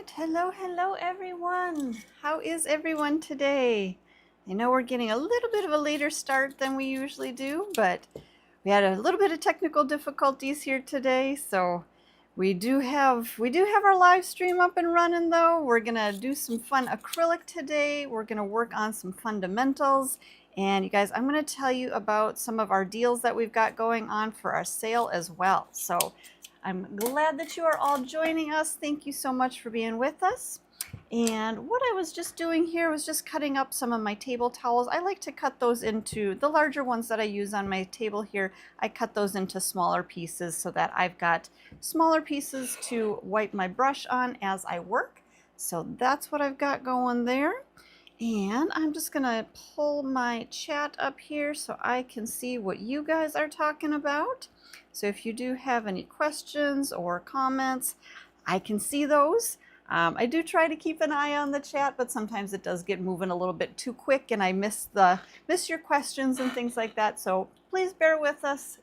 right, hello everyone. How is everyone today? I know we're getting a little bit of a later start than we usually do, but we had a little bit of technical difficulties here today, so we do have our live stream up and running though. We're gonna do some fun acrylic today. We're gonna work on some fundamentals, and you guys, I'm gonna tell you about some of our deals that we've got going on for our sale as well. So I'm glad that you are all joining us. Thank you so much for being with us. And what I was just doing here was just cutting up some of my table towels. I like to cut those into the larger ones that I use on my table here. I cut those into smaller pieces so that I've got smaller pieces to wipe my brush on as I work. So that's what I've got going there. And I'm just gonna pull my chat up here so I can see what you guys are talking about. So if you do have any questions or comments, I can see those. I do try to keep an eye on the chat, but sometimes it does get moving a little bit too quick and I miss your questions and things like that. So please bear with us.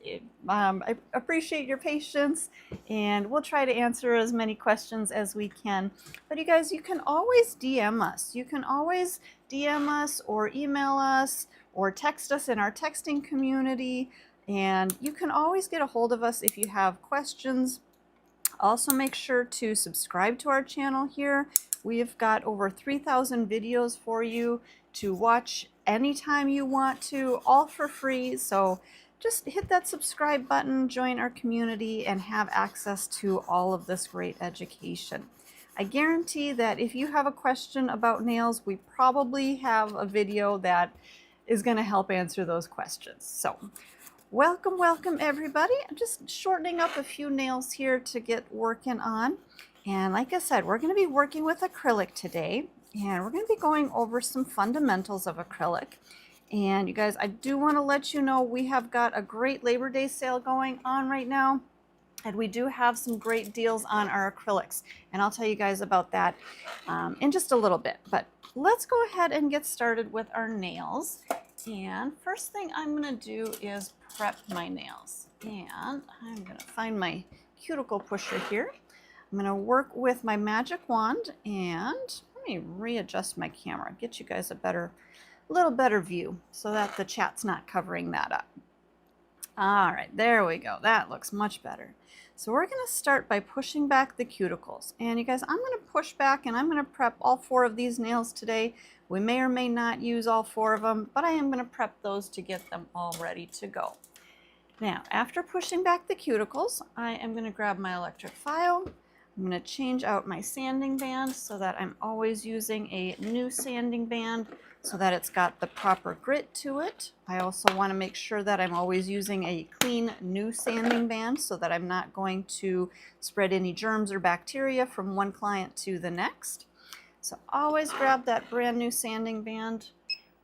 I appreciate your patience, and we'll try to answer as many questions as we can. But you guys, you can always DM us. You can always DM us or email us or text us in our texting community. And you can always get a hold of us if you have questions. Also, make sure to subscribe to our channel here. We've got over 3,000 videos for you to watch anytime you want to, all for free. So just hit that subscribe button, join our community, and have access to all of this great education. I guarantee that if you have a question about nails, we probably have a video that is going to help answer those questions. So welcome everybody. I'm just shortening up a few nails here to get working on. And like I said, we're going to be working with acrylic today, and we're going to be going over some fundamentals of acrylic. And you guys, I do want to let you know we have got a great Labor Day sale going on right now, and we do have some great deals on our acrylics, and I'll tell you guys about that in just a little bit. But let's go ahead and get started with our nails. And first thing I'm going to do is prep my nails. And I'm going to find my cuticle pusher here. I'm going to work with my magic wand, and let me readjust my camera, get you guys a little better view so that the chat's not covering that up. All right, there we go. That looks much better. So we're going to start by pushing back the cuticles. And you guys, I'm going to push back and I'm going to prep all 4 of these nails today. We may or may not use all 4 of them, but I am going to prep those to get them all ready to go. Now, after pushing back the cuticles, I am going to grab my electric file. I'm going to change out my sanding band so that I'm always using a new sanding band so that it's got the proper grit to it. I also want to make sure that I'm always using a clean new sanding band so that I'm not going to spread any germs or bacteria from one client to the next. So always grab that brand new sanding band.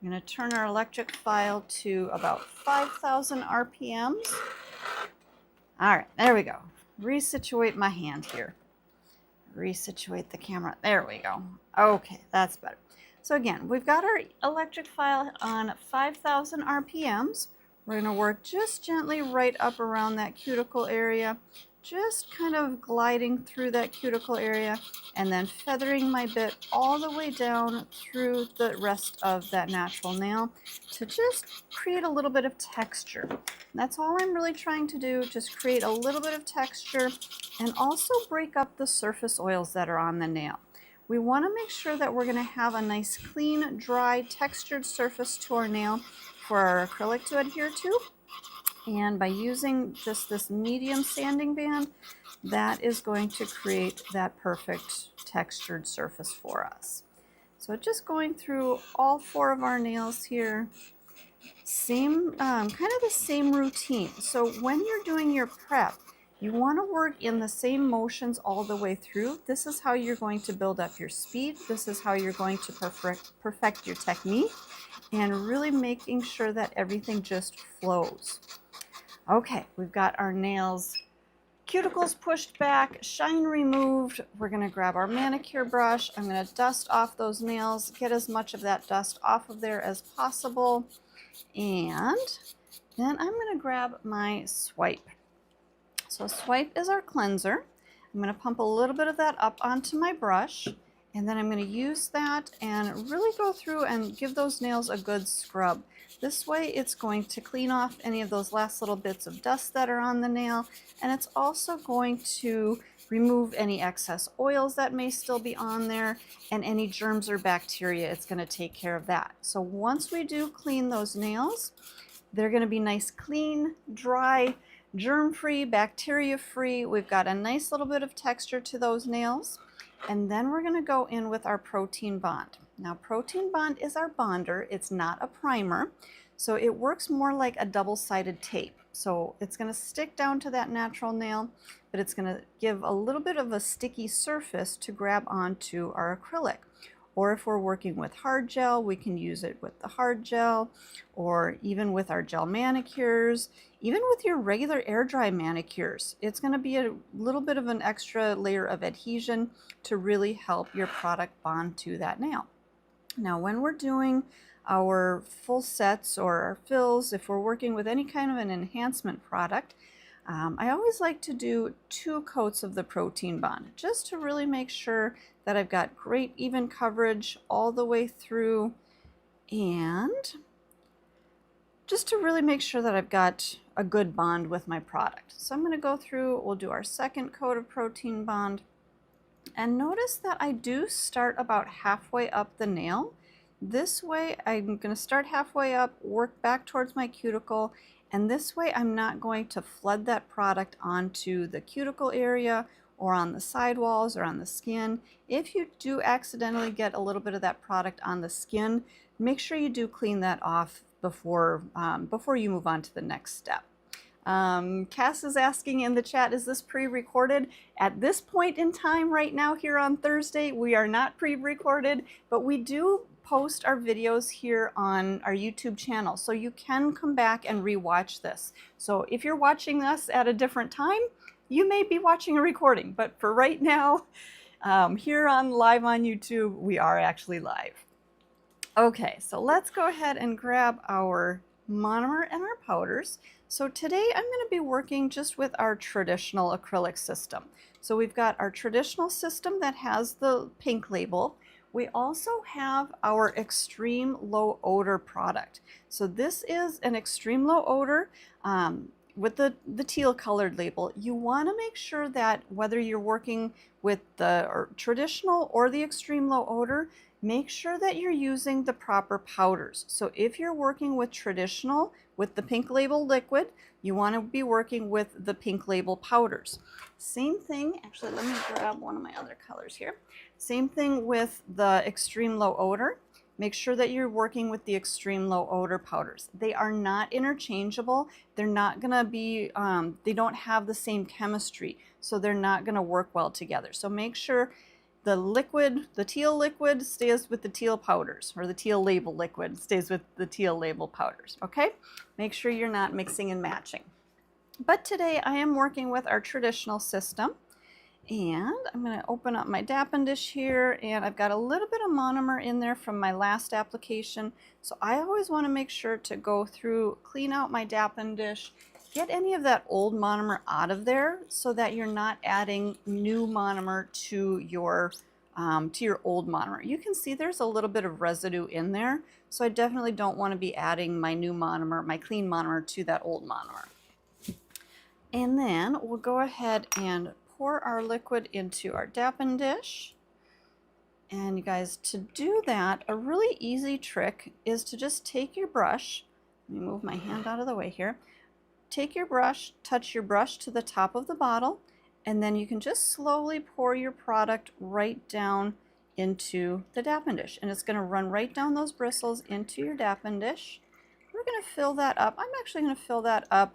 I'm going to turn our electric file to about 5,000 RPMs. All right, there we go. Resituate my hand here. Resituate the camera. There we go. Okay, that's better. So again, we've got our electric file on 5,000 RPMs. We're going to work just gently right up around that cuticle area, just kind of gliding through that cuticle area and then feathering my bit all the way down through the rest of that natural nail to just create a little bit of texture. And that's all I'm really trying to do, just create a little bit of texture and also break up the surface oils that are on the nail. We want to make sure that we're going to have a nice, clean, dry, textured surface to our nail for our acrylic to adhere to. And by using just this medium sanding band, that is going to create that perfect textured surface for us. So just going through all 4 of our nails here, kind of the same routine. So when you're doing your prep, you want to work in the same motions all the way through. This is how you're going to build up your speed. This is how you're going to perfect your technique, and really making sure that everything just flows. Okay, we've got our nails, cuticles pushed back, shine removed. We're going to grab our manicure brush. I'm going to dust off those nails, get as much of that dust off of there as possible. And then I'm going to grab my swipe. So swipe is our cleanser. I'm going to pump a little bit of that up onto my brush, and then I'm going to use that and really go through and give those nails a good scrub. This way it's going to clean off any of those last little bits of dust that are on the nail, and it's also going to remove any excess oils that may still be on there, and any germs or bacteria. It's going to take care of that. So once we do clean those nails, they're going to be nice, clean, dry, germ-free, bacteria-free. We've got a nice little bit of texture to those nails. And then we're going to go in with our protein bond. Now, protein bond is our bonder. It's not a primer. So it works more like a double-sided tape. So it's going to stick down to that natural nail, but it's going to give a little bit of a sticky surface to grab onto our acrylic. Or if we're working with hard gel, we can use it with the hard gel, or even with our gel manicures, even with your regular air dry manicures. It's going to be a little bit of an extra layer of adhesion to really help your product bond to that nail. Now, when we're doing our full sets or our fills, if we're working with any kind of an enhancement product, I always like to do 2 coats of the protein bond, just to really make sure that I've got great even coverage all the way through, and just to really make sure that I've got a good bond with my product. So I'm going to go through, we'll do our 2nd coat of protein bond, and notice that I do start about halfway up the nail. This way I'm going to start halfway up, work back towards my cuticle, and this way I'm not going to flood that product onto the cuticle area or on the sidewalls or on the skin. If you do accidentally get a little bit of that product on the skin, make sure you do clean that off before you move on to the next step. Cass is asking in the chat, is this pre-recorded? At this point in time right now here on Thursday, we are not pre-recorded, but we do post our videos here on our YouTube channel, so you can come back and re-watch this. So if you're watching us at a different time, you may be watching a recording, but for right now, here on live on YouTube, we are actually live. Okay, so let's go ahead and grab our monomer and our powders. So today I'm going to be working just with our traditional acrylic system. So we've got our traditional system that has the pink label. We also have our extreme low odor product. So this is an extreme low odor with the teal colored label. You want to make sure that whether you're working with the traditional or the extreme low odor, make sure that you're using the proper powders. So if you're working with traditional with the pink label liquid, you want to be working with the pink label powders. Same thing, actually let me grab one of my other colors here. Same thing with the extreme low odor. Make sure that you're working with the extreme low odor powders. They are not interchangeable. They're not gonna be, they don't have the same chemistry, so they're not gonna work well together. So make sure the liquid, the teal liquid stays with the teal powders, or the teal label liquid stays with the teal label powders, okay? Make sure you're not mixing and matching. But today I am working with our traditional system, and I'm going to open up my Dappen dish here, and I've got a little bit of monomer in there from my last application. So I always want to make sure to go through, clean out my Dappen dish, get any of that old monomer out of there so that you're not adding new monomer to your old monomer. You can see there's a little bit of residue in there, so I definitely don't want to be adding my new monomer, my clean monomer, to that old monomer. And then we'll go ahead and pour our liquid into our Dappen dish. And you guys, to do that, a really easy trick is to just take your brush, let me move my hand out of the way here, take your brush, touch your brush to the top of the bottle, and then you can just slowly pour your product right down into the Dappen dish. And it's going to run right down those bristles into your Dappen dish. We're going to fill that up. I'm actually going to fill that up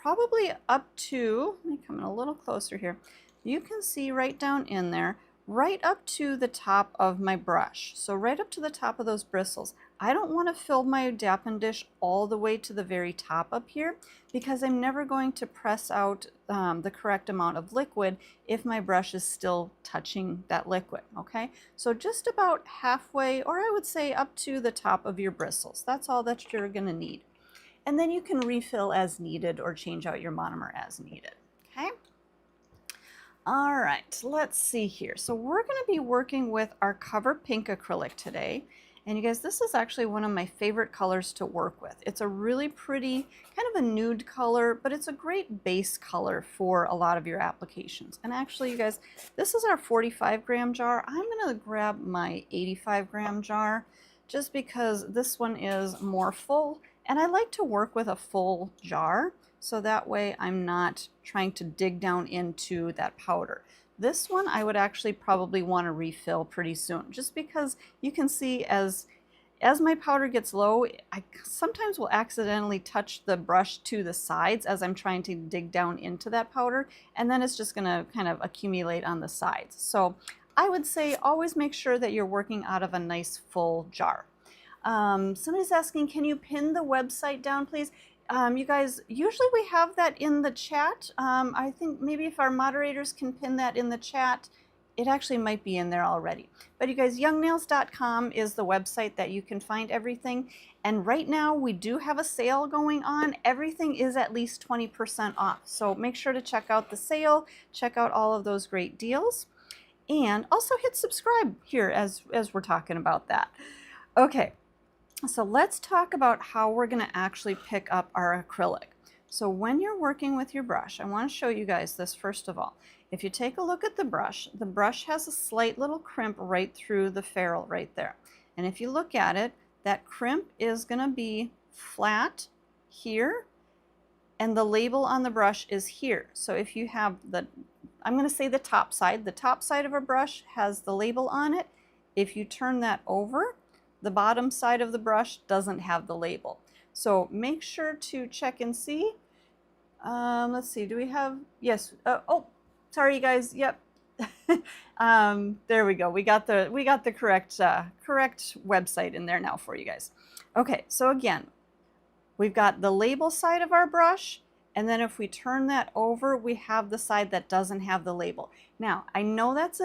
probably up to, let me come in a little closer here. You can see right down in there, right up to the top of my brush. So right up to the top of those bristles. I don't want to fill my Dappen dish all the way to the very top up here, because I'm never going to press out the correct amount of liquid if my brush is still touching that liquid, okay? So just about halfway, or I would say up to the top of your bristles. That's all that you're going to need. And then you can refill as needed or change out your monomer as needed, okay? All right, let's see here. So we're going to be working with our Cover Pink acrylic today. And you guys, this is actually one of my favorite colors to work with. It's a really pretty, kind of a nude color, but it's a great base color for a lot of your applications. And actually, you guys, this is our 45-gram jar. I'm going to grab my 85-gram jar just because this one is more full. And I like to work with a full jar, so that way I'm not trying to dig down into that powder. This one I would actually probably want to refill pretty soon, just because you can see as my powder gets low, I sometimes will accidentally touch the brush to the sides as I'm trying to dig down into that powder, and then it's just going to kind of accumulate on the sides. So I would say always make sure that you're working out of a nice full jar. Somebody's asking, can you pin the website down, please? You guys, usually we have that in the chat. I think maybe if our moderators can pin that in the chat, it actually might be in there already. But you guys, youngnails.com is the website that you can find everything. And right now we do have a sale going on. Everything is at least 20% off. So make sure to check out the sale, check out all of those great deals, and also hit subscribe here as we're talking about that. Okay. So let's talk about how we're going to actually pick up our acrylic. So when you're working with your brush, I want to show you guys this first of all. If you take a look at the brush has a slight little crimp right through the ferrule right there. And if you look at it, that crimp is going to be flat here, and the label on the brush is here. So if you have I'm going to say the top side of a brush has the label on it. If you turn that over, the bottom side of the brush doesn't have the label. So make sure to check and see. Let's see, do we have, yes, oh, sorry you guys, yep. There we go, we got the correct website in there now for you guys. Okay, so again, we've got the label side of our brush, and then if we turn that over, we have the side that doesn't have the label. Now, I know that's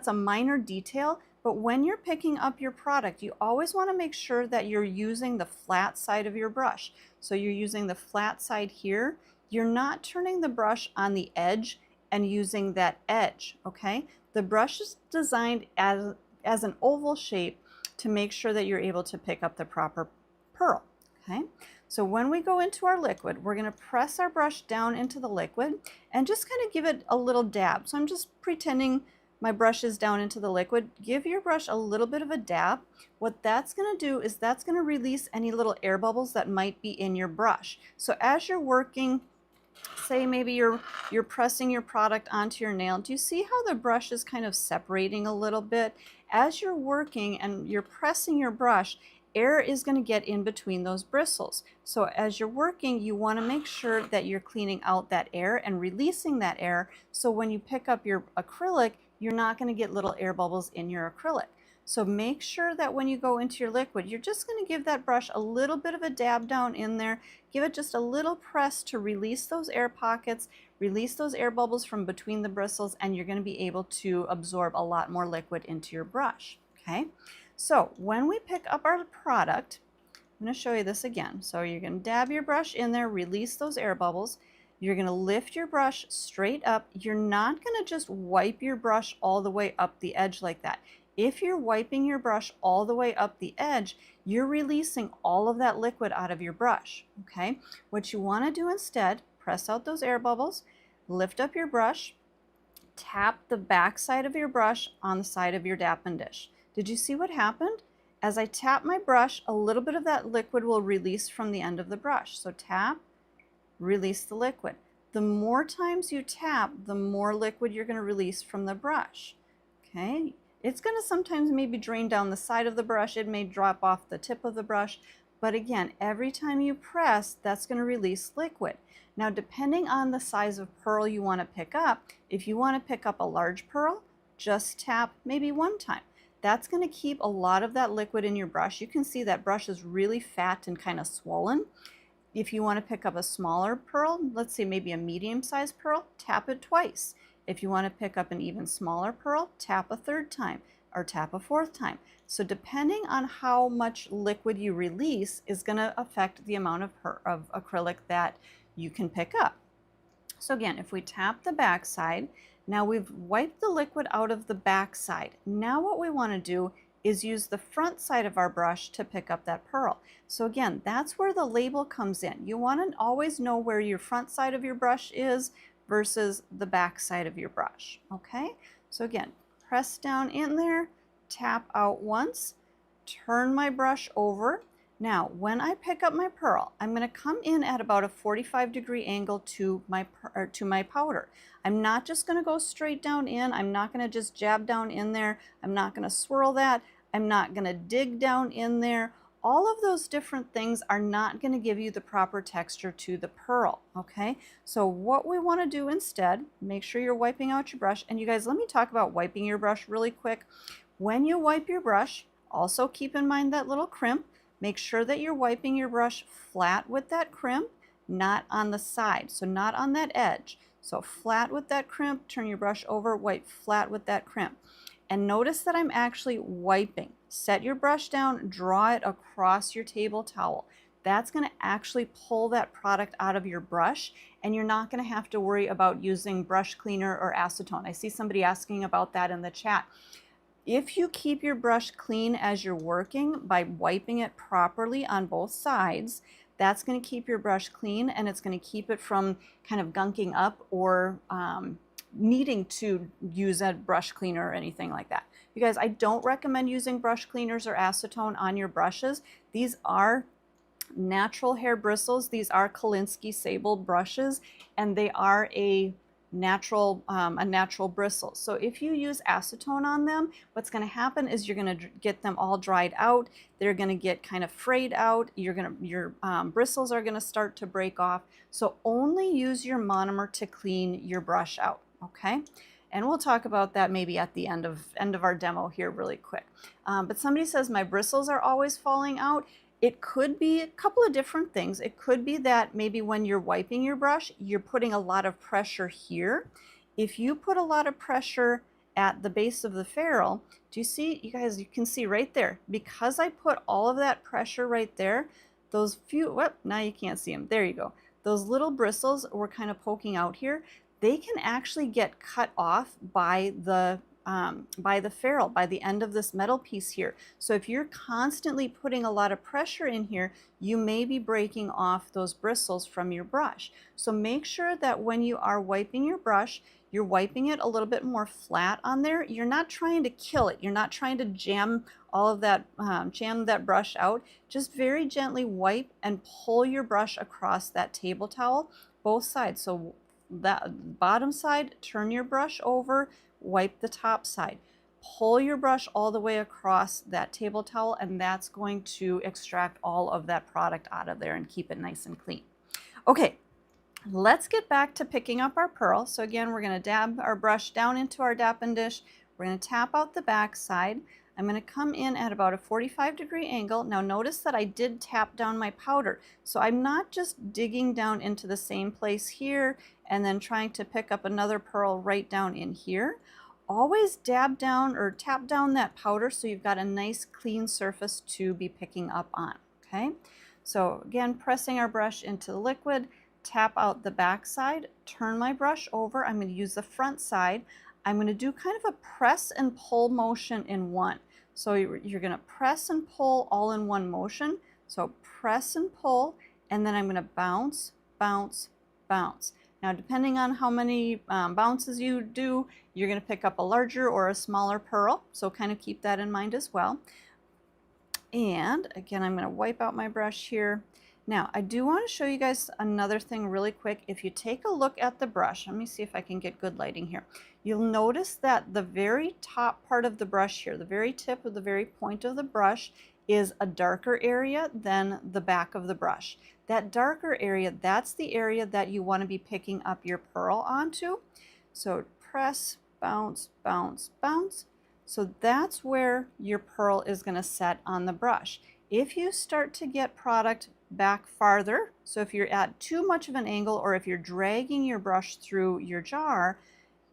a minor detail, but when you're picking up your product, you always want to make sure that you're using the flat side of your brush. So you're using the flat side here. You're not turning the brush on the edge and using that edge, okay? The brush is designed as an oval shape to make sure that you're able to pick up the proper pearl, okay? So when we go into our liquid, we're going to press our brush down into the liquid and just kind of give it a little dab. So I'm just pretending my brush is down into the liquid. Give your brush a little bit of a dab. What that's going to do is that's going to release any little air bubbles that might be in your brush. So as you're working, say maybe you're pressing your product onto your nail, do you see how the brush is kind of separating a little bit? As you're working and you're pressing your brush, air is going to get in between those bristles. So as you're working, you want to make sure that you're cleaning out that air and releasing that air, so when you pick up your acrylic, you're not going to get little air bubbles in your acrylic. So make sure that when you go into your liquid, you're just going to give that brush a little bit of a dab down in there. Give it just a little press to release those air pockets, release those air bubbles from between the bristles, and you're going to be able to absorb a lot more liquid into your brush. Okay, so when we pick up our product, I'm going to show you this again. So you're going to dab your brush in there, release those air bubbles. You're going to lift your brush straight up. You're not going to just wipe your brush all the way up the edge like that. If you're wiping your brush all the way up the edge, you're releasing all of that liquid out of your brush, okay? What you want to do instead, press out those air bubbles, lift up your brush, tap the back side of your brush on the side of your Dappen dish. Did you see what happened? As I tap my brush, a little bit of that liquid will release from the end of the brush. So tap, release the liquid. The more times you tap, the more liquid you're going to release from the brush, okay? It's going to sometimes maybe drain down the side of the brush. It may drop off the tip of the brush. But again, every time you press, that's going to release liquid. Now, depending on the size of pearl you want to pick up, if you want to pick up a large pearl, just tap maybe one time. That's going to keep a lot of that liquid in your brush. You can see that brush is really fat and kind of swollen. If you want to pick up a smaller pearl, let's say maybe a medium-sized pearl, tap it twice. If you want to pick up an even smaller pearl, tap a third time or tap a fourth time. So depending on how much liquid you release is going to affect the amount of acrylic that you can pick up. So again, if we tap the back side, Now we've wiped the liquid out of the back side. Now what we want to do is use the front side of our brush to pick up that pearl. So again, that's where the label comes in. You want to always know where your front side of your brush is versus the back side of your brush. Okay, so again, press down in there, tap out once, turn my brush over. Now, when I pick up my pearl, I'm going to come in at about a 45-degree angle to my powder. I'm not just going to go straight down in. I'm not going to just jab down in there. I'm not going to swirl that. I'm not going to dig down in there. All of those different things are not going to give you the proper texture to the pearl, okay? So what we want to do instead, make sure you're wiping out your brush. And you guys, let me talk about wiping your brush really quick. When you wipe your brush, also keep in mind that little crimp. Make sure that you're wiping your brush flat with that crimp, not on the side, so not on that edge. So flat with that crimp, turn your brush over, wipe flat with that crimp. And notice that I'm actually wiping. Set your brush down, draw it across your table towel. That's going to actually pull that product out of your brush, and you're not going to have to worry about using brush cleaner or acetone. I see somebody asking about that in the chat. If you keep your brush clean as you're working by wiping it properly on both sides, that's going to keep your brush clean, and it's going to keep it from kind of gunking up or needing to use a brush cleaner or anything like that. You guys, I don't recommend using brush cleaners or acetone on your brushes. These are natural hair bristles. These are Kolinsky sable brushes, and they are a natural bristle. So if you use acetone on them, what's going to happen is you're going to get them all dried out. They're going to get kind of frayed out. Your bristles are going to start to break off. So only use your monomer to clean your brush out. Okay, and we'll talk about that maybe at the end of our demo here really quick. But somebody says my bristles are always falling out. It could be a couple of different things. It could be that maybe when you're wiping your brush, you're putting a lot of pressure here. If you put a lot of pressure at the base of the ferrule, do you see, you guys, you can see right there, because I put all of that pressure right there, those few, whoop, now you can't see them, there you go. Those little bristles were kind of poking out here. They can actually get cut off by the ferrule, by the end of this metal piece here. So if you're constantly putting a lot of pressure in here, you may be breaking off those bristles from your brush. So make sure that when you are wiping your brush, you're wiping it a little bit more flat on there. You're not trying to kill it. You're not trying to jam all of that, jam that brush out. Just very gently wipe and pull your brush across that table towel, both sides. So that bottom side, turn your brush over, wipe the top side. Pull your brush all the way across that table towel, and that's going to extract all of that product out of there and keep it nice and clean. Okay, let's get back to picking up our pearl. So again, we're going to dab our brush down into our Dappen dish. We're going to tap out the back side. I'm going to come in at about a 45-degree angle. Now notice that I did tap down my powder. So I'm not just digging down into the same place here and then trying to pick up another pearl right down in here. Always dab down or tap down that powder so you've got a nice clean surface to be picking up on, okay? So again, pressing our brush into the liquid, tap out the back side, turn my brush over. I'm going to use the front side. I'm going to do kind of a press and pull motion in one. So you're going to press and pull all in one motion. So press and pull, and then I'm going to bounce, bounce, bounce. Now, depending on how many bounces you do, you're going to pick up a larger or a smaller pearl. So kind of keep that in mind as well. And again, I'm going to wipe out my brush here. Now, I do want to show you guys another thing really quick. If you take a look at the brush, let me see if I can get good lighting here. You'll notice that the very top part of the brush here, the very tip of the very point of the brush, is a darker area than the back of the brush. That darker area, that's the area that you want to be picking up your pearl onto. So press, bounce, bounce, bounce. So that's where your pearl is going to set on the brush. If you start to get product back farther, so if you're at too much of an angle or if you're dragging your brush through your jar,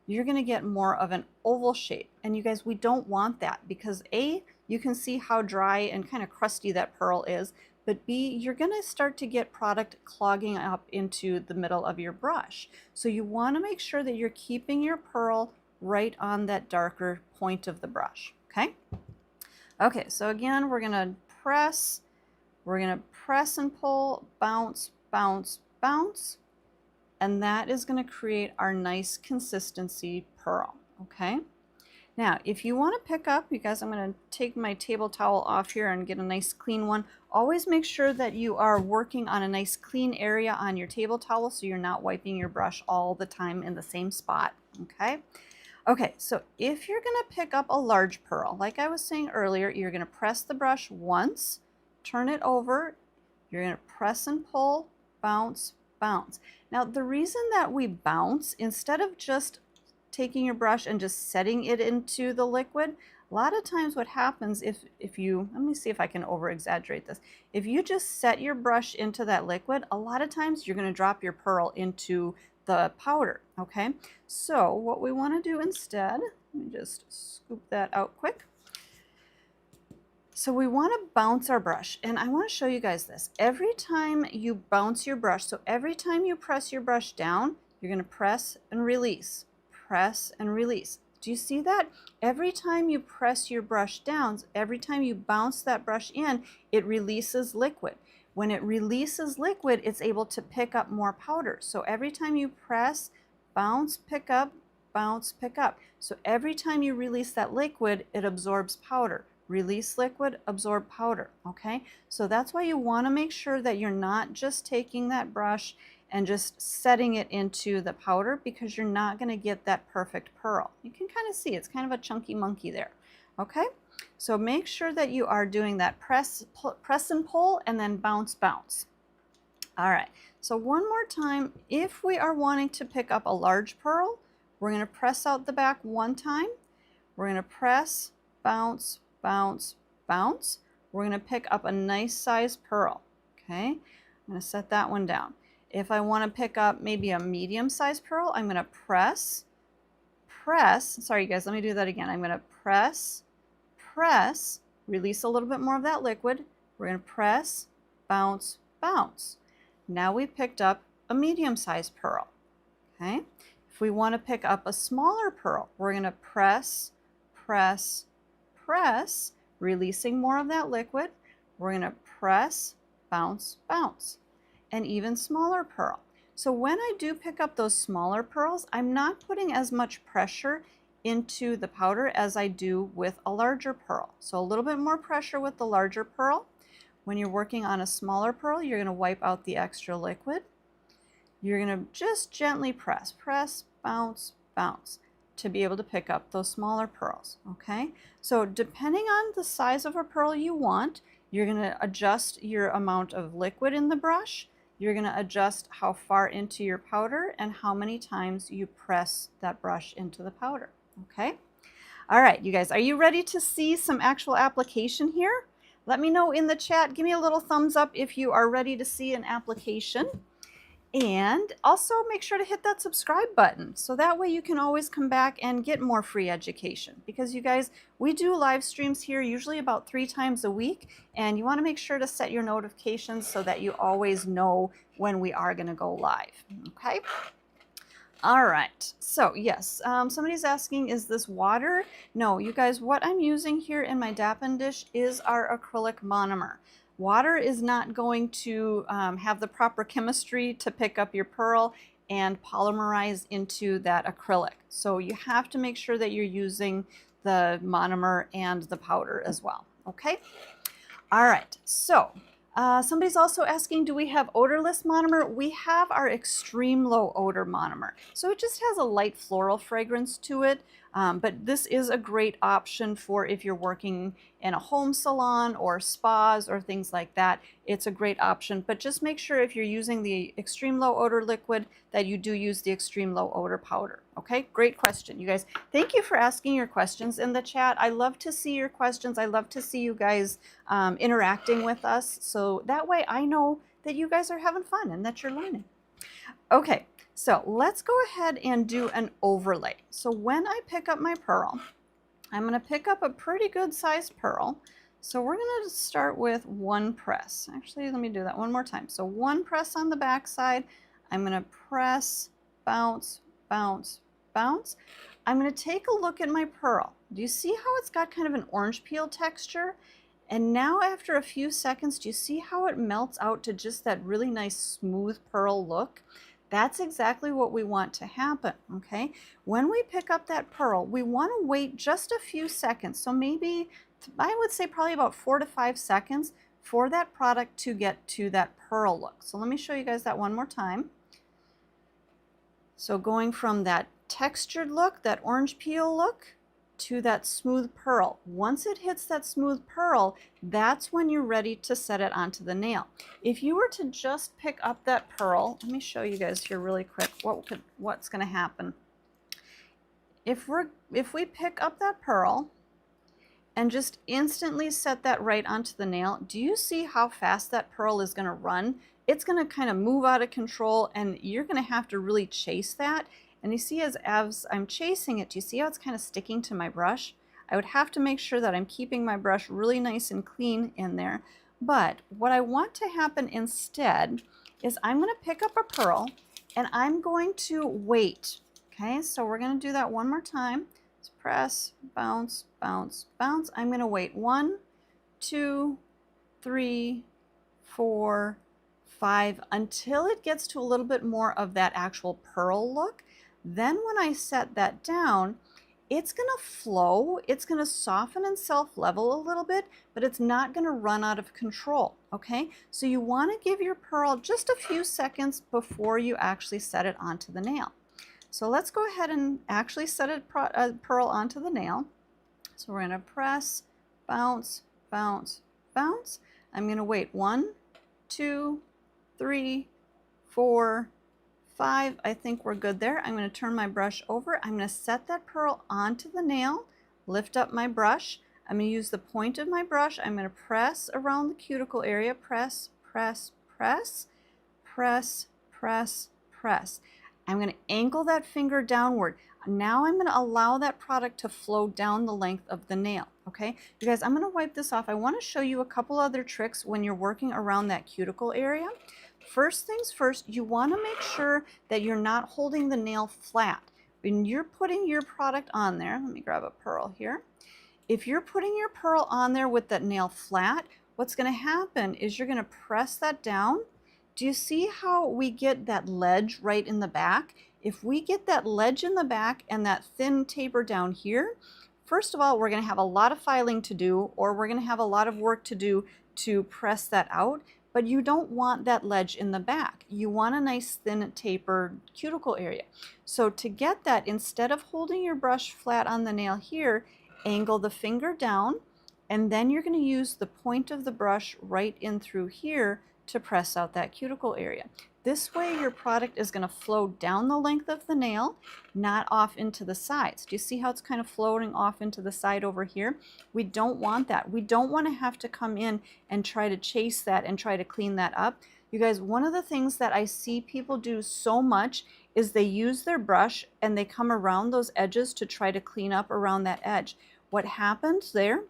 you're going to get more of an oval shape. And you guys, we don't want that because A, you can see how dry and kind of crusty that pearl is, but B, you're going to start to get product clogging up into the middle of your brush. So you want to make sure that you're keeping your pearl right on that darker point of the brush, okay? Okay, so again, we're going to press and pull, bounce, bounce, bounce, and that is going to create our nice consistency pearl, okay? Now, if you want to pick up, you guys, I'm going to take my table towel off here and get a nice clean one. Always make sure that you are working on a nice clean area on your table towel so you're not wiping your brush all the time in the same spot, okay? Okay, so if you're going to pick up a large pearl, like I was saying earlier, you're going to press the brush once, turn it over, you're going to press and pull, bounce, bounce. Now, the reason that we bounce, instead of just taking your brush and just setting it into the liquid, a lot of times what happens if you, let me see if I can over exaggerate this. If you just set your brush into that liquid, a lot of times you're going to drop your pearl into the powder, okay? So what we want to do instead, let me just scoop that out quick. So we want to bounce our brush, and I want to show you guys this. Every time you bounce your brush, so every time you press your brush down, you're going to press and release, press and release. Do you see that? Every time you press your brush down, every time you bounce that brush in, it releases liquid. When it releases liquid, it's able to pick up more powder. So every time you press, bounce, pick up, bounce, pick up. So every time you release that liquid, it absorbs powder. Release liquid, absorb powder, okay? So that's why you want to make sure that you're not just taking that brush and just setting it into the powder, because you're not going to get that perfect pearl. You can kind of see it's kind of a chunky monkey there, okay? So make sure that you are doing that press and pull, and then bounce, bounce. All right, so one more time, if we are wanting to pick up a large pearl, we're going to press out the back one time. We're going to press, bounce, bounce, bounce. We're going to pick up a nice size pearl, okay? I'm going to set that one down. If I want to pick up maybe a medium sized pearl, I'm going to press, sorry guys, let me do that again. I'm going to press, release a little bit more of that liquid. We're going to press, bounce, bounce. Now we've picked up a medium sized pearl, okay? If we want to pick up a smaller pearl, we're going to press, releasing more of that liquid. We're going to press, bounce, bounce. An even smaller pearl. So when I do pick up those smaller pearls, I'm not putting as much pressure into the powder as I do with a larger pearl. So a little bit more pressure with the larger pearl. When you're working on a smaller pearl, you're going to wipe out the extra liquid. You're going to just gently press, bounce, bounce to be able to pick up those smaller pearls, okay? So depending on the size of a pearl you want, you're going to adjust your amount of liquid in the brush. You're going to adjust how far into your powder and how many times you press that brush into the powder, okay? All right, you guys, are you ready to see some actual application here? Let me know in the chat. Give me a little thumbs up if you are ready to see an application. And also make sure to hit that subscribe button so that way you can always come back and get more free education, because you guys, we do live streams here usually about 3 times a week, and you want to make sure to set your notifications so that you always know when we are going to go live, okay? All right, so yes, somebody's asking, is this water? No, you guys, what I'm using here in my Dappen dish is our acrylic monomer. Water is not going to have the proper chemistry to pick up your pearl and polymerize into that acrylic. So you have to make sure that you're using the monomer and the powder as well, okay? All right, so somebody's also asking, do we have odorless monomer? We have our extreme low odor monomer. So it just has a light floral fragrance to it, but this is a great option for if you're working in a home salon or spas or things like that. It's a great option, but just make sure if you're using the extreme low odor liquid that you do use the extreme low odor powder. Okay, great question. You guys, thank you for asking your questions in the chat. I love to see your questions. I love to see you guys interacting with us. So that way I know that you guys are having fun and that you're learning. Okay, so let's go ahead and do an overlay. So when I pick up my pearl, I'm going to pick up a pretty good sized pearl. So we're going to start with one press. Actually, let me do that one more time. So one press on the back side. I'm going to press, bounce, bounce, bounce. I'm going to take a look at my pearl. Do you see how it's got kind of an orange peel texture? And now after a few seconds, do you see how it melts out to just that really nice smooth pearl look? That's exactly what we want to happen, okay? When we pick up that pearl, we want to wait just a few seconds. So maybe, I would say probably about 4 to 5 seconds for that product to get to that pearl look. So let me show you guys that one more time. So going from that textured look, that orange peel look, to that smooth pearl. Once it hits that smooth pearl, that's when you're ready to set it onto the nail. If you were to just pick up that pearl, let me show you guys here really quick what's going to happen. If we pick up that pearl and just instantly set that right onto the nail, do you see how fast that pearl is going to run? It's going to kind of move out of control, and you're going to have to really chase that. And you see as I'm chasing it, do you see how it's kind of sticking to my brush? I would have to make sure that I'm keeping my brush really nice and clean in there. But what I want to happen instead is I'm going to pick up a pearl and I'm going to wait. Okay, so we're going to do that one more time. Let's press, bounce, bounce, bounce. I'm going to wait 1, 2, 3, 4, 5 until it gets to a little bit more of that actual pearl look. Then when I set that down, it's going to flow, it's going to soften and self-level a little bit, but it's not going to run out of control, okay? So you want to give your pearl just a few seconds before you actually set it onto the nail. So let's go ahead and actually set a pearl onto the nail. So we're going to press, bounce, bounce, bounce. I'm going to wait 1, 2, 3, 4, 5. I think we're good there. I'm going to turn my brush over. I'm going to set that pearl onto the nail, lift up my brush. I'm going to use the point of my brush. I'm going to press around the cuticle area. Press, press, press, press, press, press. I'm going to angle that finger downward. Now I'm going to allow that product to flow down the length of the nail. Okay, you guys, I'm going to wipe this off. I want to show you a couple other tricks when you're working around that cuticle area. First things first, you want to make sure that you're not holding the nail flat. When you're putting your product on there, let me grab a pearl here. If you're putting your pearl on there with that nail flat, what's going to happen is you're going to press that down. Do you see how we get that ledge right in the back? If we get that ledge in the back and that thin taper down here, first of all, we're going to have a lot of filing to do, or we're going to have a lot of work to do to press that out. But you don't want that ledge in the back. You want a nice thin tapered cuticle area. So to get that, instead of holding your brush flat on the nail here, angle the finger down, and then you're going to use the point of the brush right in through here to press out that cuticle area. This way your product is going to flow down the length of the nail, not off into the sides. Do you see how it's kind of floating off into the side over here? We don't want that. We don't want to have to come in and try to chase that and try to clean that up. You guys, one of the things that I see people do so much is they use their brush and they come around those edges to try to clean up around that edge. What happens there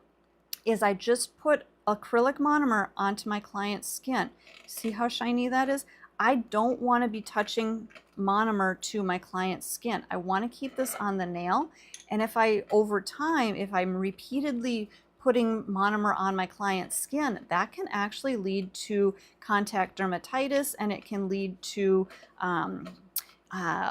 is I just put acrylic monomer onto my client's skin. See how shiny that is? I don't want to be touching monomer to my client's skin. I want to keep this on the nail. And if over time, if I'm repeatedly putting monomer on my client's skin, that can actually lead to contact dermatitis, and it can lead to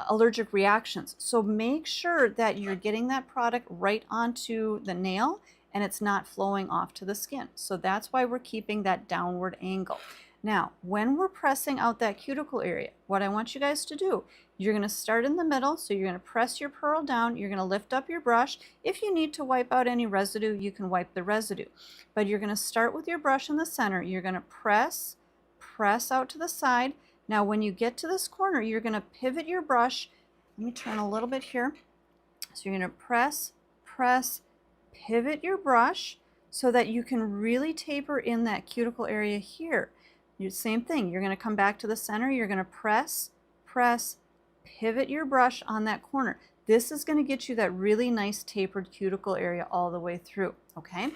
allergic reactions. So make sure that you're getting that product right onto the nail and it's not flowing off to the skin. So that's why we're keeping that downward angle. Now, when we're pressing out that cuticle area, what I want you guys to do, you're going to start in the middle. So you're going to press your pearl down. You're going to lift up your brush. If you need to wipe out any residue, you can wipe the residue. But you're going to start with your brush in the center. You're going to press out to the side. Now, when you get to this corner, you're going to pivot your brush. Let me turn a little bit here. So you're going to press, pivot your brush so that you can really taper in that cuticle area here. Same thing, you're going to come back to the center, you're going to press, pivot your brush on that corner. This is going to get you that really nice tapered cuticle area all the way through, okay?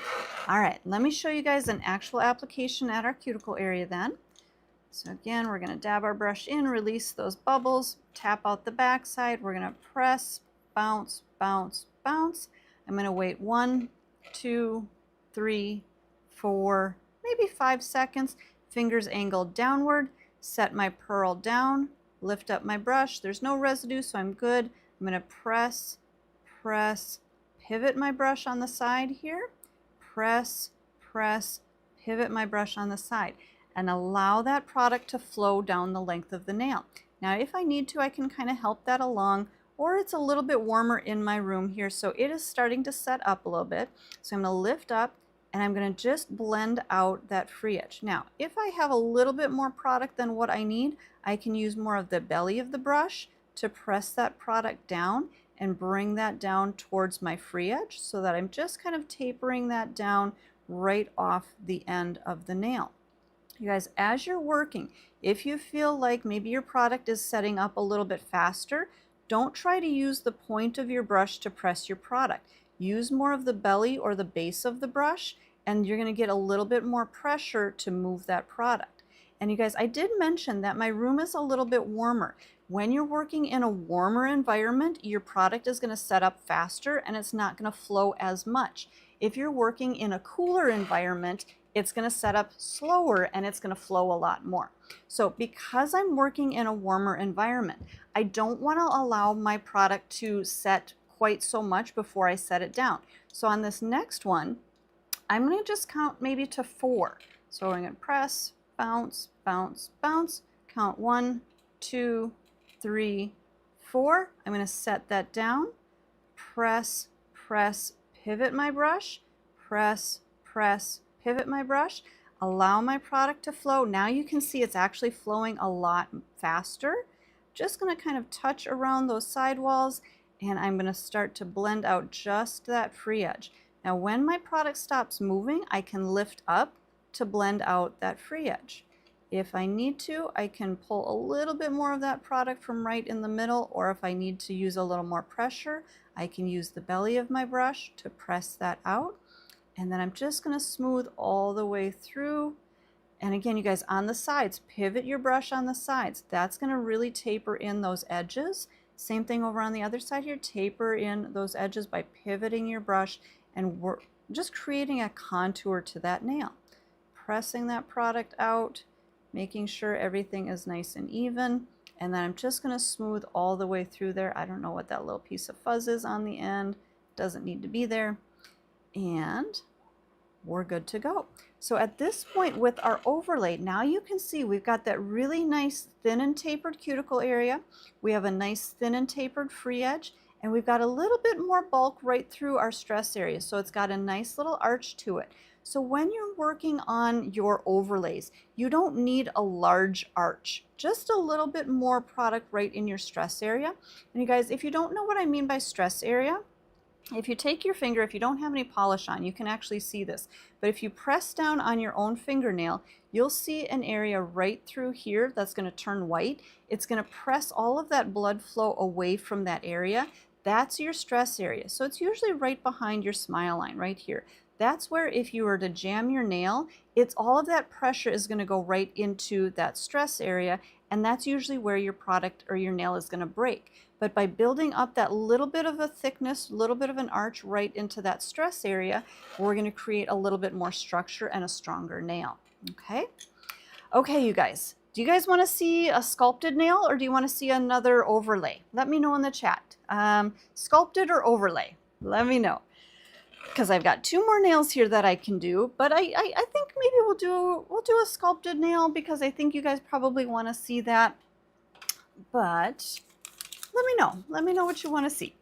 All right, let me show you guys an actual application at our cuticle area then. So again, we're going to dab our brush in, release those bubbles, tap out the back side. We're going to press, bounce, bounce, bounce. I'm going to wait 1, 2, 3, 4, maybe 5 seconds. Fingers angled downward, set my pearl down, lift up my brush. There's no residue, so I'm good. I'm going to press, press, pivot my brush on the side here, press, press, pivot my brush on the side, and allow that product to flow down the length of the nail. Now, if I need to, I can kind of help that along, or it's a little bit warmer in my room here, so it is starting to set up a little bit. So I'm going to lift up, and I'm going to just blend out that free edge. Now, if I have a little bit more product than what I need, I can use more of the belly of the brush to press that product down and bring that down towards my free edge so that I'm just kind of tapering that down right off the end of the nail. You guys, as you're working, if you feel like maybe your product is setting up a little bit faster, don't try to use the point of your brush to press your product. Use more of the belly or the base of the brush, and you're going to get a little bit more pressure to move that product. And you guys, I did mention that my room is a little bit warmer. When you're working in a warmer environment, your product is going to set up faster and it's not going to flow as much. If you're working in a cooler environment, it's going to set up slower and it's going to flow a lot more. So because I'm working in a warmer environment, I don't want to allow my product to set quite so much before I set it down. So on this next one, I'm going to just count maybe to 4. So I'm going to press, bounce, bounce, bounce, count 1, 2, 3, 4. I'm going to set that down, press, press, pivot my brush, press, press, pivot my brush, allow my product to flow. Now you can see it's actually flowing a lot faster. Just going to kind of touch around those side walls, and I'm going to start to blend out just that free edge. Now when my product stops moving, I can lift up to blend out that free edge. If I need to, I can pull a little bit more of that product from right in the middle, or if I need to use a little more pressure, I can use the belly of my brush to press that out. And then I'm just going to smooth all the way through. And again, you guys, on the sides, pivot your brush on the sides. That's going to really taper in those edges. Same thing over on the other side here. Taper in those edges by pivoting your brush, and we're just creating a contour to that nail. Pressing that product out, making sure everything is nice and even. And then I'm just going to smooth all the way through there. I don't know what that little piece of fuzz is on the end. Doesn't need to be there. And we're good to go. So at this point with our overlay, now you can see we've got that really nice thin and tapered cuticle area. We have a nice thin and tapered free edge, and we've got a little bit more bulk right through our stress area. So it's got a nice little arch to it. So when you're working on your overlays, you don't need a large arch, just a little bit more product right in your stress area. And you guys, if you don't know what I mean by stress area, if you take your finger, if you don't have any polish on, you can actually see this. But if you press down on your own fingernail, you'll see an area right through here that's going to turn white. It's going to press all of that blood flow away from that area. That's your stress area. So it's usually right behind your smile line, right here. That's where if you were to jam your nail, it's all of that pressure is going to go right into that stress area, and that's usually where your product or your nail is going to break. But by building up that little bit of a thickness, little bit of an arch right into that stress area, we're going to create a little bit more structure and a stronger nail. Okay? Okay, you guys. Do you guys want to see a sculpted nail, or do you want to see another overlay? Let me know in the chat. Sculpted or overlay? Let me know. Because I've got 2 more nails here that I can do, but I think maybe we'll do a sculpted nail because I think you guys probably want to see that. But let me know what you want to see.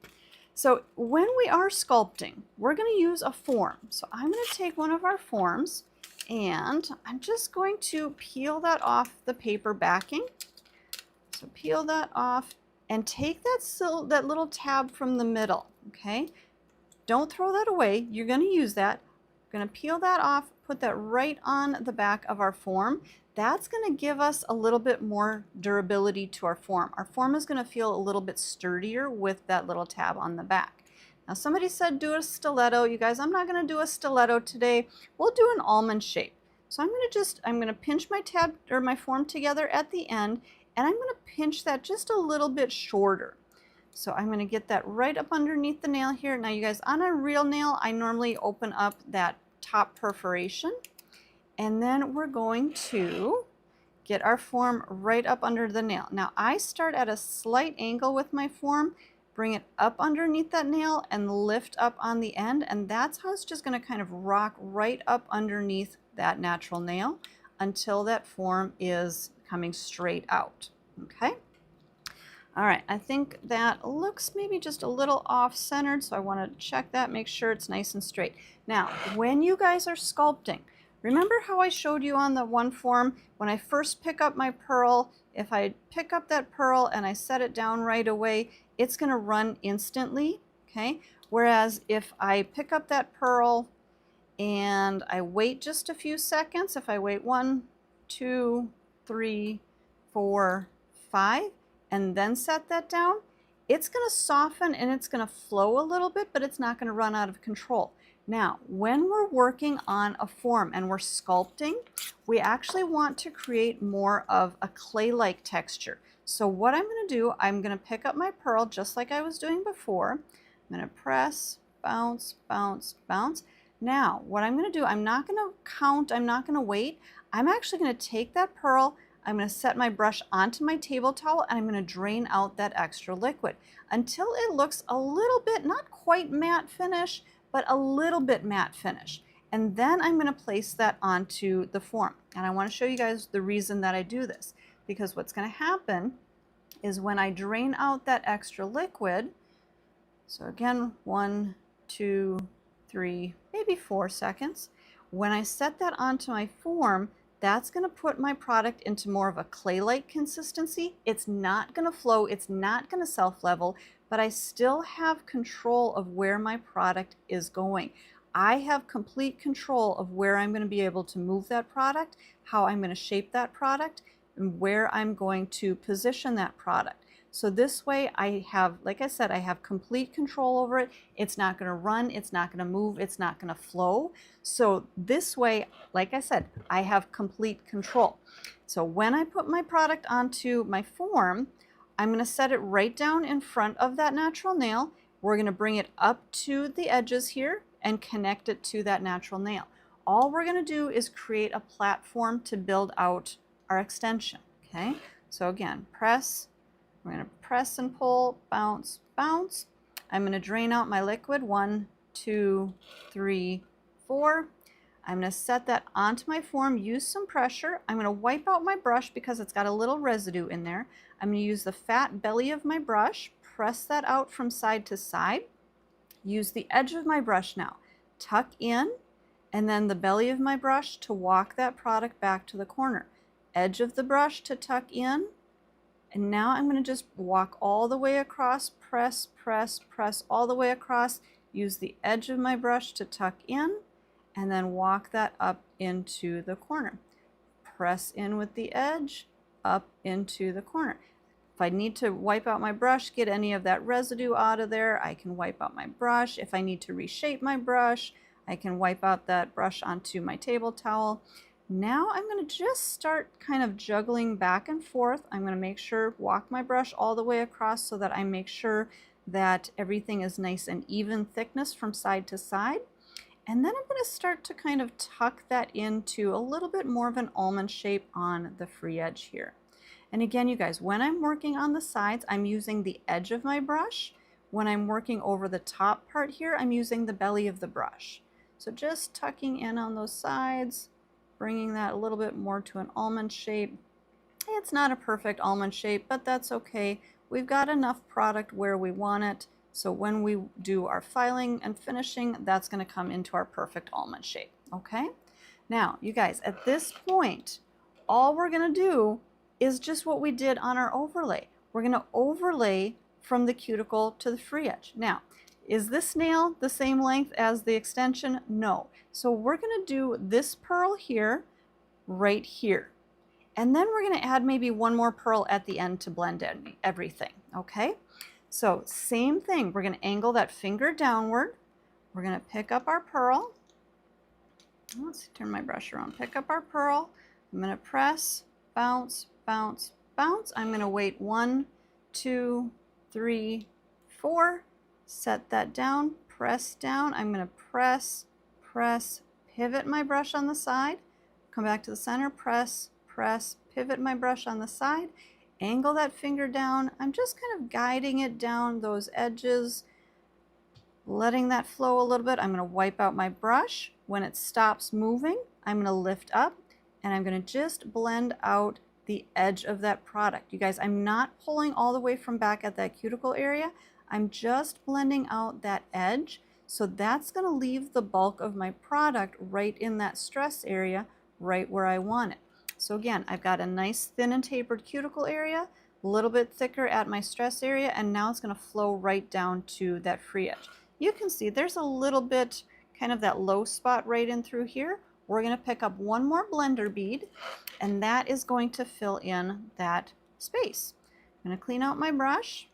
So when we are sculpting, we're going to use a form. So I'm going to take one of our forms, and I'm just going to peel that off the paper backing. So peel that off and take that little tab from the middle. Okay. Don't throw that away. You're going to use that. We're going to peel that off, put that right on the back of our form. That's going to give us a little bit more durability to our form. Our form is going to feel a little bit sturdier with that little tab on the back. Now somebody said do a stiletto. You guys, I'm not going to do a stiletto today. We'll do an almond shape. So I'm going to pinch my tab or my form together at the end, and I'm going to pinch that just a little bit shorter. So I'm going to get that right up underneath the nail here. Now you guys, on a real nail, I normally open up that top perforation, and then we're going to get our form right up under the nail. Now I start at a slight angle with my form, bring it up underneath that nail and lift up on the end, and that's how it's just going to kind of rock right up underneath that natural nail until that form is coming straight out. Okay. All right, I think that looks maybe just a little off-centered, so I want to check that, make sure it's nice and straight. Now, when you guys are sculpting, remember how I showed you on the one form, when I first pick up my pearl, if I pick up that pearl and I set it down right away, it's going to run instantly, okay? Whereas if I pick up that pearl and I wait just a few seconds, if I wait 1, 2, 3, 4, 5, and then set that down, it's going to soften and it's going to flow a little bit, but it's not going to run out of control. Now, when we're working on a form and we're sculpting, we actually want to create more of a clay-like texture. So what I'm going to do, I'm going to pick up my pearl just like I was doing before. I'm going to press, bounce, bounce, bounce. Now, what I'm going to do, I'm not going to count, I'm not going to wait. I'm actually going to take that pearl, I'm going to set my brush onto my table towel, and I'm going to drain out that extra liquid until it looks a little bit, not quite matte finish, but a little bit matte finish. And then I'm going to place that onto the form. And I want to show you guys the reason that I do this, because what's going to happen is when I drain out that extra liquid, so again, 1, 2, 3, maybe 4 seconds, when I set that onto my form, that's going to put my product into more of a clay-like consistency. It's not going to flow, it's not going to self-level, but I still have control of where my product is going. I have complete control of where I'm going to be able to move that product, how I'm going to shape that product, and where I'm going to position that product. So this way I have, like I said, I have complete control over it. It's not going to run, it's not going to move, it's not going to flow. So this way, like I said, I have complete control. So when I put my product onto my form, I'm going to set it right down in front of that natural nail. We're going to bring it up to the edges here and connect it to that natural nail. All we're going to do is create a platform to build out our extension. Okay, so again, press. We're going to press and pull, bounce, bounce. I'm going to drain out my liquid, 1, 2, 3, 4. I'm going to set that onto my form, use some pressure. I'm going to wipe out my brush because it's got a little residue in there. I'm going to use the fat belly of my brush, press that out from side to side. Use the edge of my brush now, tuck in, and then the belly of my brush to walk that product back to the corner. Edge of the brush to tuck in. And now I'm going to just walk all the way across, press, press, press all the way across, use the edge of my brush to tuck in, and then walk that up into the corner. Press in with the edge, up into the corner. If I need to wipe out my brush, get any of that residue out of there, I can wipe out my brush. If I need to reshape my brush, I can wipe out that brush onto my table towel. Now I'm going to just start kind of juggling back and forth. I'm going to make sure, walk my brush all the way across so that I make sure that everything is nice and even thickness from side to side. And then I'm going to start to kind of tuck that into a little bit more of an almond shape on the free edge here. And again, you guys, when I'm working on the sides, I'm using the edge of my brush. When I'm working over the top part here, I'm using the belly of the brush. So just tucking in on those sides, bringing that a little bit more to an almond shape. It's not a perfect almond shape, but that's okay. We've got enough product where we want it. So when we do our filing and finishing, that's going to come into our perfect almond shape. Okay. Now, you guys, at this point, all we're going to do is just what we did on our overlay. We're going to overlay from the cuticle to the free edge. Now, Is this nail the same length as the extension? No. So we're going to do this pearl here, right here. And then we're going to add maybe one more pearl at the end to blend in everything, okay? So same thing, we're going to angle that finger downward. We're going to pick up our pearl. Let's turn my brush around. Pick up our pearl. I'm going to press, bounce, bounce, bounce. I'm going to wait 1, 2, 3, 4. Set that down, press down. I'm going to press, press, pivot my brush on the side. Come back to the center, press, press, pivot my brush on the side, angle that finger down. I'm just kind of guiding it down those edges, letting that flow a little bit. I'm going to wipe out my brush. When it stops moving, I'm going to lift up and I'm going to just blend out the edge of that product. You guys, I'm not pulling all the way from back at that cuticle area. I'm just blending out that edge. So that's going to leave the bulk of my product right in that stress area, right where I want it. So again, I've got a nice thin and tapered cuticle area, a little bit thicker at my stress area, and now it's going to flow right down to that free edge. You can see there's a little bit kind of that low spot right in through here. We're going to pick up one more blender bead, and that is going to fill in that space. I'm going to clean out my brush.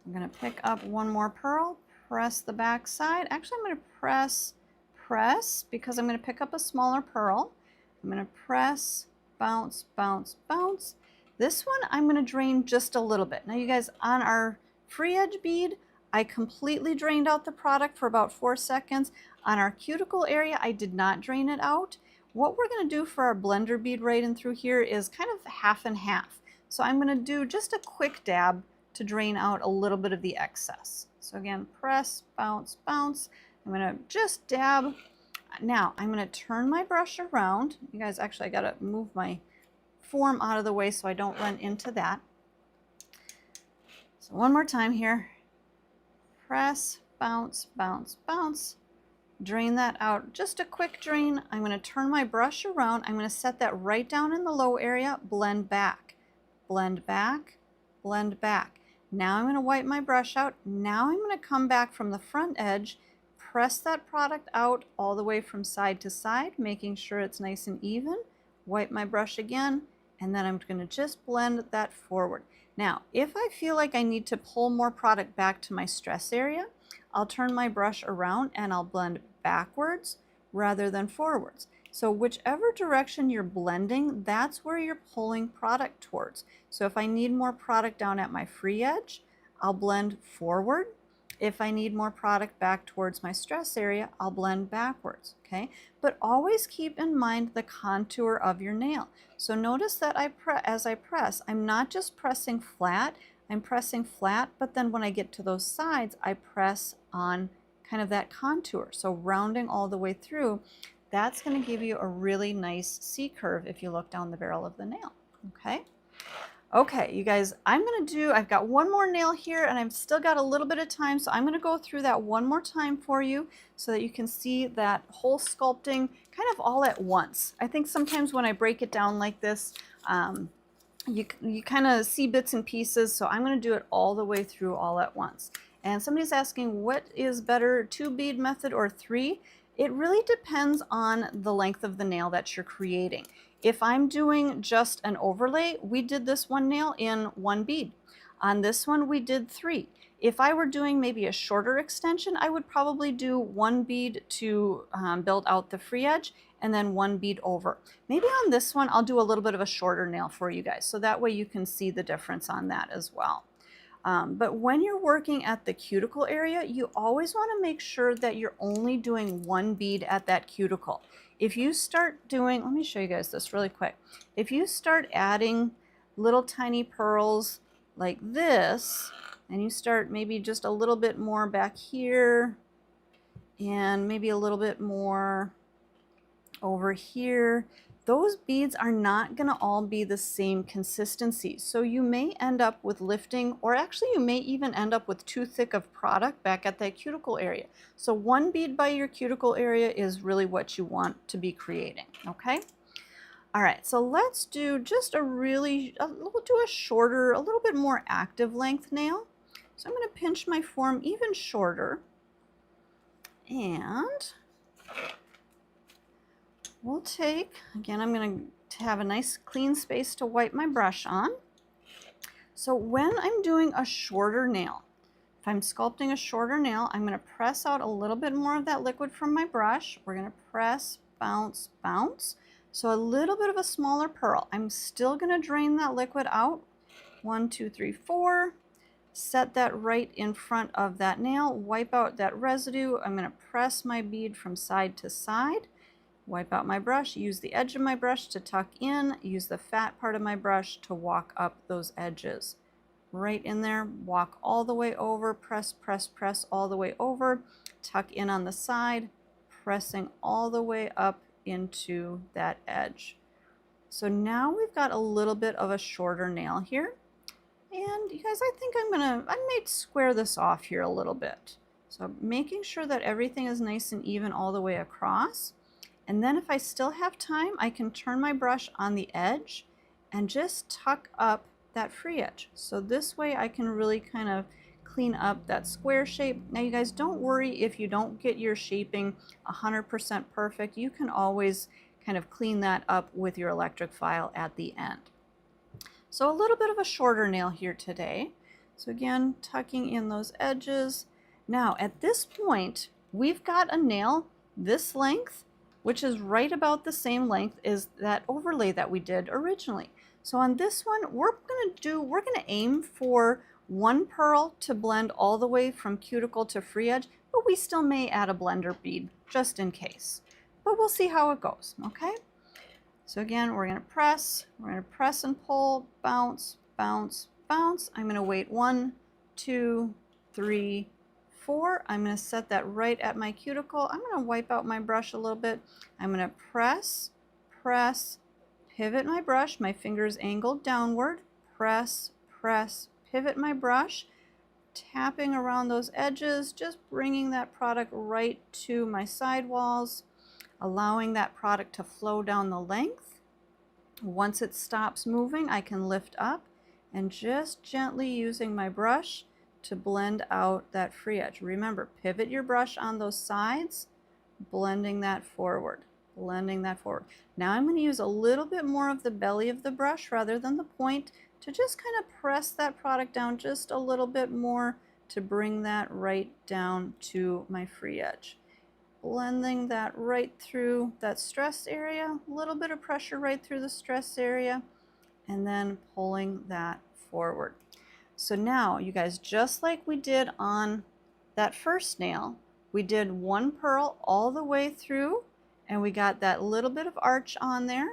I'm going to pick up one more pearl, press the back side. Actually, I'm going to press, because I'm going to pick up a smaller pearl. I'm going to press, bounce, bounce, bounce. This one I'm going to drain just a little bit. Now you guys, on our free edge bead, I completely drained out the product for about 4 seconds. On our cuticle area, I did not drain it out. What we're going to do for our blender bead right in through here is kind of half and half. So I'm going to do just a quick dab to drain out a little bit of the excess. So again, press, bounce, bounce. I'm going to just dab. Now I'm going to turn my brush around. You guys, actually I got to move my form out of the way so I don't run into that. So one more time here. Press, bounce, bounce, bounce. Drain that out. Just a quick drain. I'm going to turn my brush around. I'm going to set that right down in the low area. Blend back, blend back, blend back. Now I'm going to wipe my brush out. Now I'm going to come back from the front edge, press that product out all the way from side to side, making sure it's nice and even. Wipe my brush again, and then I'm going to just blend that forward. Now, if I feel like I need to pull more product back to my stress area, I'll turn my brush around and I'll blend backwards rather than forwards. So whichever direction you're blending, that's where you're pulling product towards. So if I need more product down at my free edge, I'll blend forward. If I need more product back towards my stress area, I'll blend backwards, okay? But always keep in mind the contour of your nail. So notice that as I press, I'm not just pressing flat, I'm pressing flat, but then when I get to those sides, I press on kind of that contour. So rounding all the way through, that's going to give you a really nice C curve if you look down the barrel of the nail, okay? Okay, you guys, I've got one more nail here and I've still got a little bit of time, so I'm going to go through that one more time for you so that you can see that whole sculpting kind of all at once. I think sometimes when I break it down like this, you kind of see bits and pieces, so I'm going to do it all the way through all at once. And somebody's asking, what is better, 2 bead method or 3? It really depends on the length of the nail that you're creating. If I'm doing just an overlay, we did this one nail in 1 bead. On this one, we did 3. If I were doing maybe a shorter extension, I would probably do 1 bead to build out the free edge and then 1 bead over. Maybe on this one, I'll do a little bit of a shorter nail for you guys, so that way you can see the difference on that as well. But when you're working at the cuticle area, you always want to make sure that you're only doing 1 bead at that cuticle. If you start doing, let me show you guys this really quick. If you start adding little tiny pearls like this, and you start maybe just a little bit more back here, and maybe a little bit more over here, those beads are not going to all be the same consistency. So you may end up with lifting, or actually you may even end up with too thick of product back at that cuticle area. So 1 bead by your cuticle area is really what you want to be creating, okay? All right, so let's do just we'll do a shorter, a little bit more active length nail. So I'm going to pinch my form even shorter, and we'll take, again, I'm going to have a nice clean space to wipe my brush on. So when I'm doing a shorter nail, if I'm sculpting a shorter nail, I'm going to press out a little bit more of that liquid from my brush. We're going to press, bounce, bounce. So a little bit of a smaller pearl. I'm still going to drain that liquid out. 1, 2, 3, 4. Set that right in front of that nail. Wipe out that residue. I'm going to press my bead from side to side. Wipe out my brush. Use the edge of my brush to tuck in. Use the fat part of my brush to walk up those edges. Right in there, walk all the way over, press, press, press all the way over, tuck in on the side, pressing all the way up into that edge. So now we've got a little bit of a shorter nail here. And you guys, I think I might square this off here a little bit. So making sure that everything is nice and even all the way across. And then if I still have time, I can turn my brush on the edge and just tuck up that free edge. So this way I can really kind of clean up that square shape. Now you guys, don't worry if you don't get your shaping 100% perfect. You can always kind of clean that up with your electric file at the end. So a little bit of a shorter nail here today. So again, tucking in those edges. Now at this point, we've got a nail this length, which is right about the same length as that overlay that we did originally. So on this one, we're gonna aim for 1 pearl to blend all the way from cuticle to free edge, but we still may add a blender bead just in case. But we'll see how it goes, okay? So again, we're gonna press and pull, bounce, bounce, bounce. I'm gonna wait 1, 2, 3, 4. I'm gonna set that right at my cuticle. I'm gonna wipe out my brush a little bit. I'm gonna press, press, pivot my brush, my fingers angled downward, press, press, pivot my brush, tapping around those edges, just bringing that product right to my sidewalls, allowing that product to flow down the length. Once it stops moving, I can lift up and just gently using my brush to blend out that free edge. Remember, pivot your brush on those sides, blending that forward. Blending that forward. Now I'm going to use a little bit more of the belly of the brush rather than the point to just kind of press that product down just a little bit more to bring that right down to my free edge. Blending that right through that stress area, a little bit of pressure right through the stress area, and then pulling that forward. So now you guys, just like we did on that first nail, we did 1 pearl all the way through, and we got that little bit of arch on there.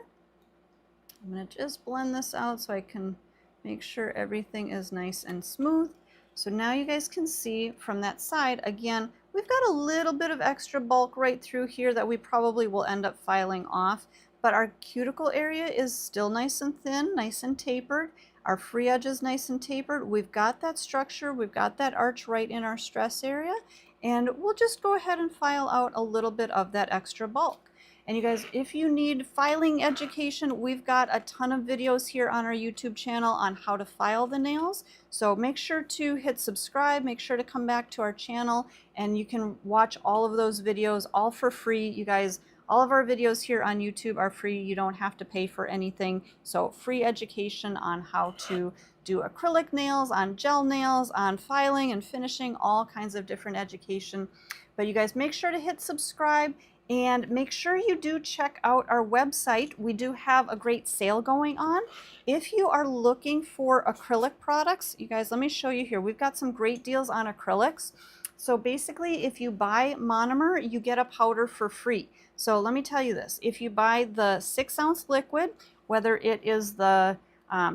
I'm going to just blend this out so I can make sure everything is nice and smooth. So now you guys can see from that side, again, we've got a little bit of extra bulk right through here that we probably will end up filing off, but our cuticle area is still nice and thin, nice and tapered. Our free edge is nice and tapered. We've got that structure, we've got that arch right in our stress area, and we'll just go ahead and file out a little bit of that extra bulk. And you guys, if you need filing education, we've got a ton of videos here on our YouTube channel on how to file the nails. So make sure to hit subscribe, make sure to come back to our channel, and you can watch all of those videos all for free. You guys, all of our videos here on YouTube are free. You don't have to pay for anything. So free education on how to do acrylic nails, on gel nails, on filing and finishing, all kinds of different education. But you guys, make sure to hit subscribe. And make sure you do check out our website. We do have a great sale going on. If you are looking for acrylic products, you guys, let me show you here. We've got some great deals on acrylics. So basically, if you buy monomer, you get a powder for free. So let me tell you this. If you buy the 6-ounce liquid, whether it is the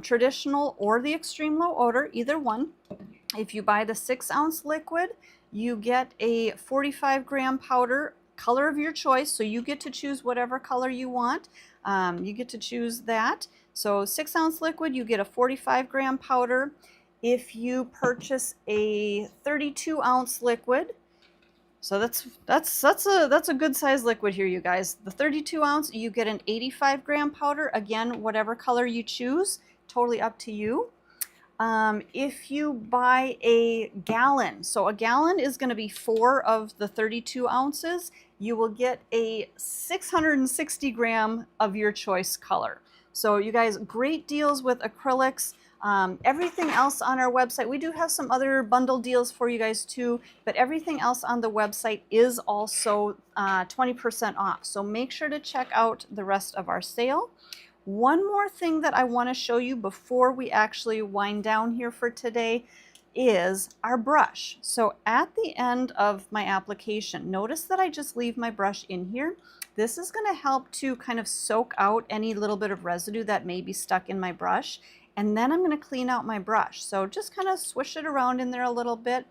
traditional or the extreme low odor, either one, if you buy the 6-ounce liquid, you get a 45-gram powder, color of your choice, so you get to choose whatever color you want. You get to choose that. So 6-ounce liquid, you get a 45-gram powder. If you purchase a 32-ounce liquid, so that's a good size liquid here, you guys. The 32-ounce, you get an 85-gram powder. Again, whatever color you choose, totally up to you. If you buy a gallon, so a gallon is going to be 4 of the 32 ounces, you will get a 660 gram of your choice color. So you guys, great deals with acrylics. Everything else on our website, we do have some other bundle deals for you guys too, but everything else on the website is also 20% off. So make sure to check out the rest of our sale. One more thing that I want to show you before we actually wind down here for today is our brush. So at the end of my application, notice that I just leave my brush in here. This is going to help to kind of soak out any little bit of residue that may be stuck in my brush. And then I'm going to clean out my brush. So just kind of swish it around in there a little bit.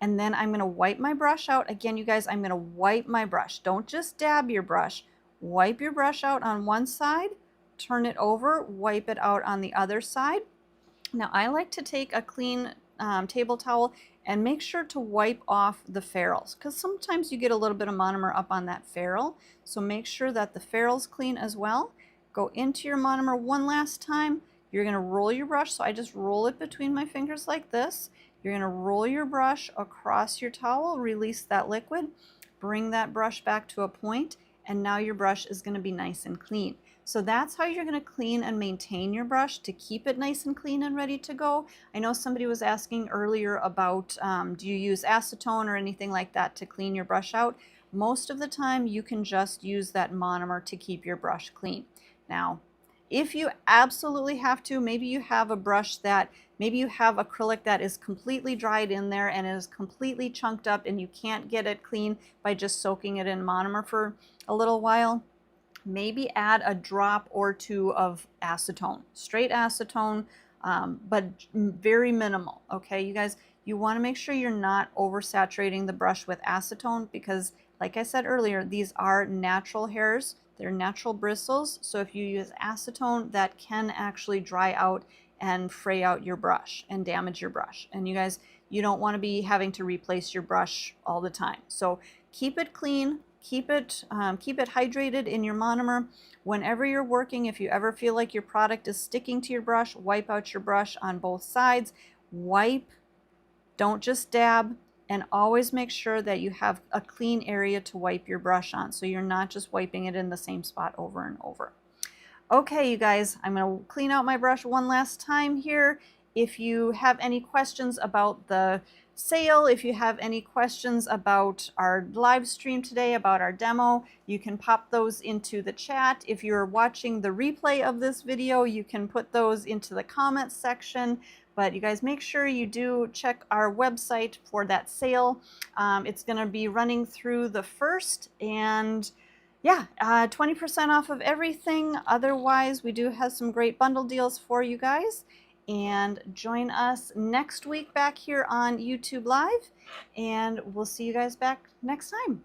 And then I'm going to wipe my brush out. Again, you guys, I'm going to wipe my brush. Don't just dab your brush. Wipe your brush out on one side. Turn it over, wipe it out on the other side. Now I like to take a clean table towel and make sure to wipe off the ferrules, because sometimes you get a little bit of monomer up on that ferrule. So make sure that the ferrule's clean as well. Go into your monomer one last time. You're going to roll your brush. So I just roll it between my fingers like this. You're going to roll your brush across your towel, release that liquid, bring that brush back to a point, and now your brush is going to be nice and clean. So that's how you're going to clean and maintain your brush to keep it nice and clean and ready to go. I know somebody was asking earlier about do you use acetone or anything like that to clean your brush out? Most of the time you can just use that monomer to keep your brush clean. Now, if you absolutely have to, maybe you have a brush that, maybe you have acrylic that is completely dried in there and is completely chunked up and you can't get it clean by just soaking it in monomer for a little while, maybe add a drop or two of acetone, straight acetone, but very minimal. Okay, you guys, you want to make sure you're not oversaturating the brush with acetone because, like I said earlier, these are natural hairs. They're natural bristles. So if you use acetone, that can actually dry out and fray out your brush and damage your brush. And you guys, you don't want to be having to replace your brush all the time. So keep it clean. Keep it hydrated in your monomer. Whenever you're working, if you ever feel like your product is sticking to your brush, wipe out your brush on both sides. Wipe, don't just dab, and always make sure that you have a clean area to wipe your brush on so you're not just wiping it in the same spot over and over. Okay, you guys, I'm going to clean out my brush one last time here. If you have any questions about the sale, if you have any questions about our live stream today, about our demo, you can pop those into the chat. If you're watching the replay of this video, you can put those into the comments section. But you guys, make sure you do check our website for that sale. It's going to be running through the 1st, and yeah, 20% off of everything. Otherwise, we do have some great bundle deals for you guys. And join us next week back here on YouTube Live, and we'll see you guys back next time.